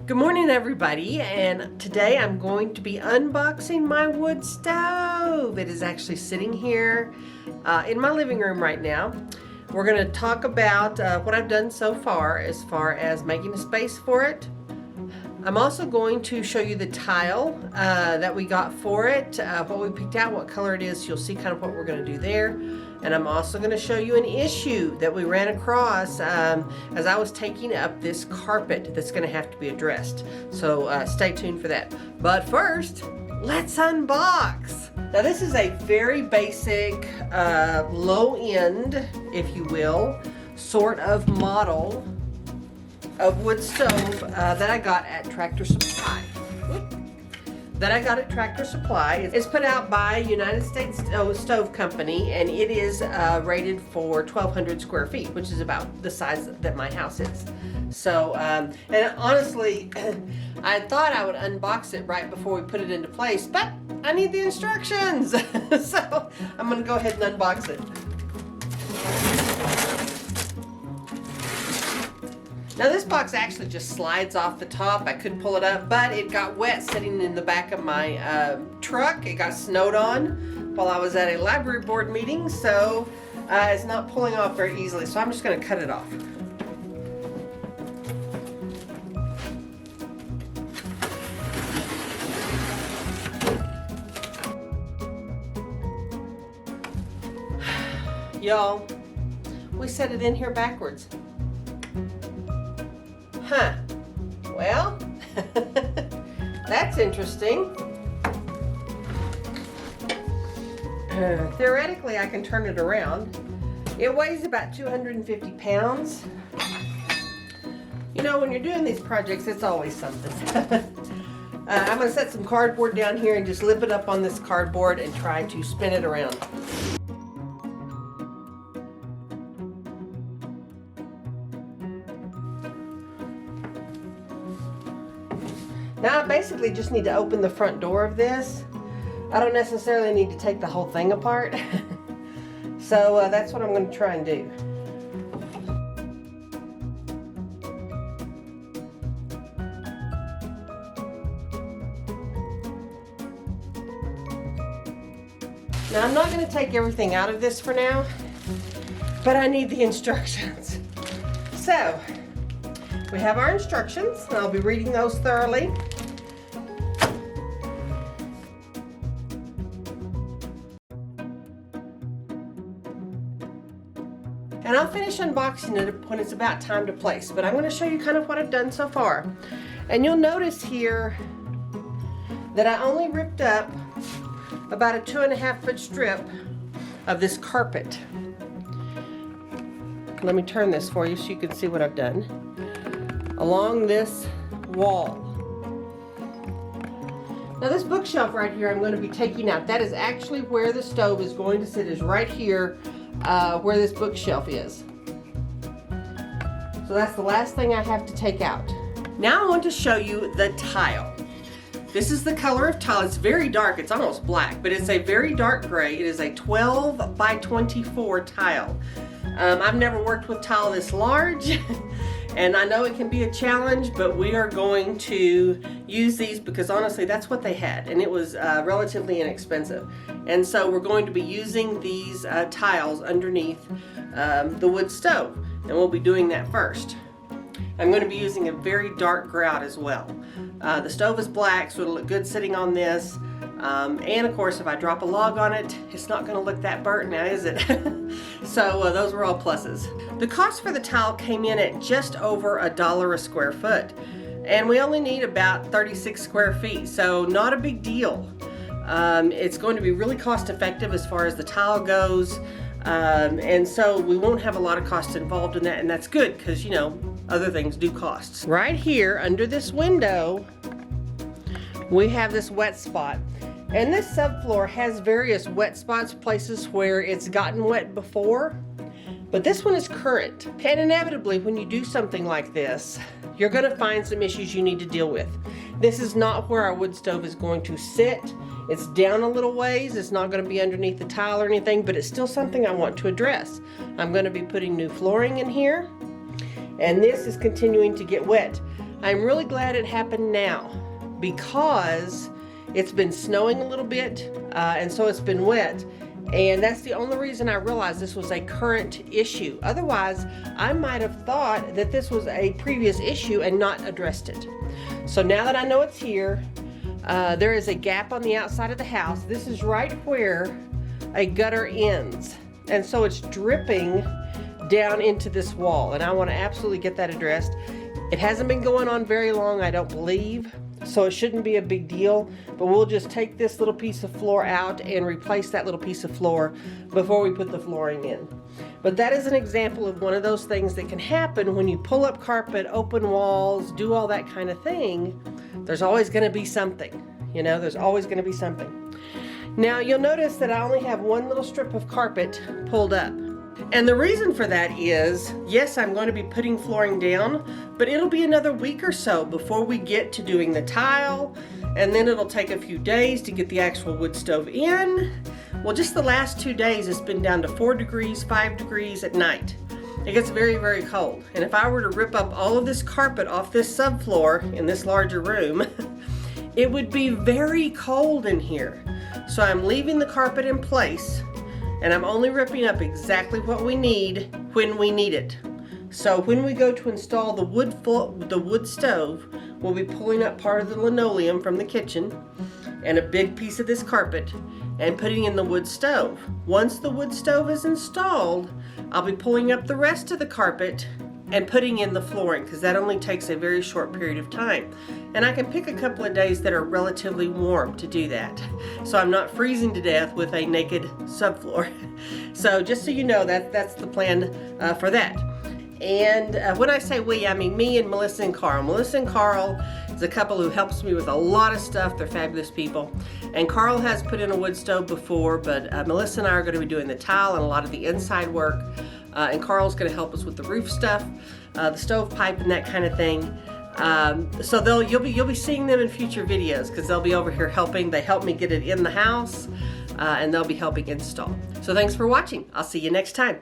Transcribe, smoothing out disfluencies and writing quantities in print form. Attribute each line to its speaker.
Speaker 1: Good morning, everybody, and today I'm going to be unboxing my wood stove. It is actually sitting here in my living room right now. We're going to talk about what I've done so far as making a space for it. I'm also going to show you the tile that we got for it, what we picked out, what color it is. You'll see kind of what we're going to do there. And I'm also going to show you an issue that we ran across as I was taking up this carpet that's going to have to be addressed. So stay tuned for that. But first, let's unbox. Now this is a very basic, low end, if you will, sort of model of wood stove that I got at Tractor Supply. It's put out by United States Stove Company, and it is rated for 1,200 square feet, which is about the size that my house is. So, and honestly, I thought I would unbox it right before we put it into place, but I need the instructions. So I'm gonna go ahead and unbox it. Now this box actually just slides off the top. I could pull it up, but it got wet sitting in the back of my truck. It got snowed on while I was at a library board meeting, so it's not pulling off very easily. So I'm just going to cut it off. Y'all, we set it in here backwards. Huh. Well, that's interesting. Theoretically, I can turn it around. It weighs about 250 pounds. You know, when you're doing these projects, it's always something. I'm going to set some cardboard down here and just lip it up on this cardboard and try to spin it around. Now I basically just need to open the front door of this. I don't necessarily need to take the whole thing apart. So that's what I'm going to try and do. Now I'm not going to take everything out of this for now, but I need the instructions. So we have our instructions, and I'll be reading those thoroughly. And I'll finish unboxing it when it's about time to place, but I'm going to show you kind of what I've done so far. And you'll notice here that I only ripped up about a 2.5 foot strip of this carpet. Let me turn this for you so you can see what I've done. Along this wall. Now this bookshelf right here I'm going to be taking out. That is actually where the stove is going to sit, is right here where this bookshelf is. So that's the last thing I have to take out. Now I want to show you the tile. This is the color of tile. It's very dark. It's almost black, but it's a very dark gray. It is a 12 by 24 tile. I've never worked with tile this large. And I know it can be a challenge, but we are going to use these because honestly, that's what they had, and it was relatively inexpensive. And so we're going to be using these tiles underneath the wood stove, and we'll be doing that first. I'm going to be using a very dark grout as well. The stove is black, so it'll look good sitting on this. And of course, if I drop a log on it, it's not going to look that burnt now, is it? So those were all pluses. The cost for the tile came in at just over $1 a square foot. And we only need about 36 square feet, so not a big deal. It's going to be really cost effective as far as the tile goes. And so we won't have a lot of costs involved in that, and that's good because, you know, other things do costs. Right here under this window, we have this wet spot. And this subfloor has various wet spots, places where it's gotten wet before, but this one is current. And inevitably, when you do something like this, you're going to find some issues you need to deal with. This is not where our wood stove is going to sit. It's down a little ways. It's not going to be underneath the tile or anything, but it's still something I want to address. I'm going to be putting new flooring in here, and this is continuing to get wet. I'm really glad it happened now because it's been snowing a little bit, and so it's been wet. And that's the only reason I realized this was a current issue. Otherwise, I might have thought that this was a previous issue and not addressed it. So now that I know it's here, there is a gap on the outside of the house. This is right where a gutter ends. And so it's dripping down into this wall, and I want to absolutely get that addressed. It hasn't been going on very long, I don't believe, so it shouldn't be a big deal, but we'll just take this little piece of floor out and replace that little piece of floor before we put the flooring in. But that is an example of one of those things that can happen when you pull up carpet, open walls, do all that kind of thing. There's always going to be something, you know, there's always going to be something. Now you'll notice that I only have one little strip of carpet pulled up. And the reason for that is, yes, I'm going to be putting flooring down, but it'll be another week or so before we get to doing the tile, and then it'll take a few days to get the actual wood stove in. Well, just the last 2 days it's been down to 4 degrees, 5 degrees at night. It gets very, very cold. And if I were to rip up all of this carpet off this subfloor in this larger room, it would be very cold in here. So I'm leaving the carpet in place, and I'm only ripping up exactly what we need when we need it. So when we go to install the wood stove, we'll be pulling up part of the linoleum from the kitchen and a big piece of this carpet and putting in the wood stove. Once the wood stove is installed, I'll be pulling up the rest of the carpet and putting in the flooring, because that only takes a very short period of time. And I can pick a couple of days that are relatively warm to do that. So I'm not freezing to death with a naked subfloor. So just so you know, that's the plan for that. And when I say we, I mean me and Melissa and Carl. Melissa and Carl is a couple who helps me with a lot of stuff. They're fabulous people. And Carl has put in a wood stove before, but Melissa and I are going to be doing the tile and a lot of the inside work. And Carl's going to help us with the roof stuff, the stovepipe and that kind of thing. So you'll be seeing them in future videos because they'll be over here helping. They help me get it in the house, and they'll be helping install. So thanks for watching. I'll see you next time.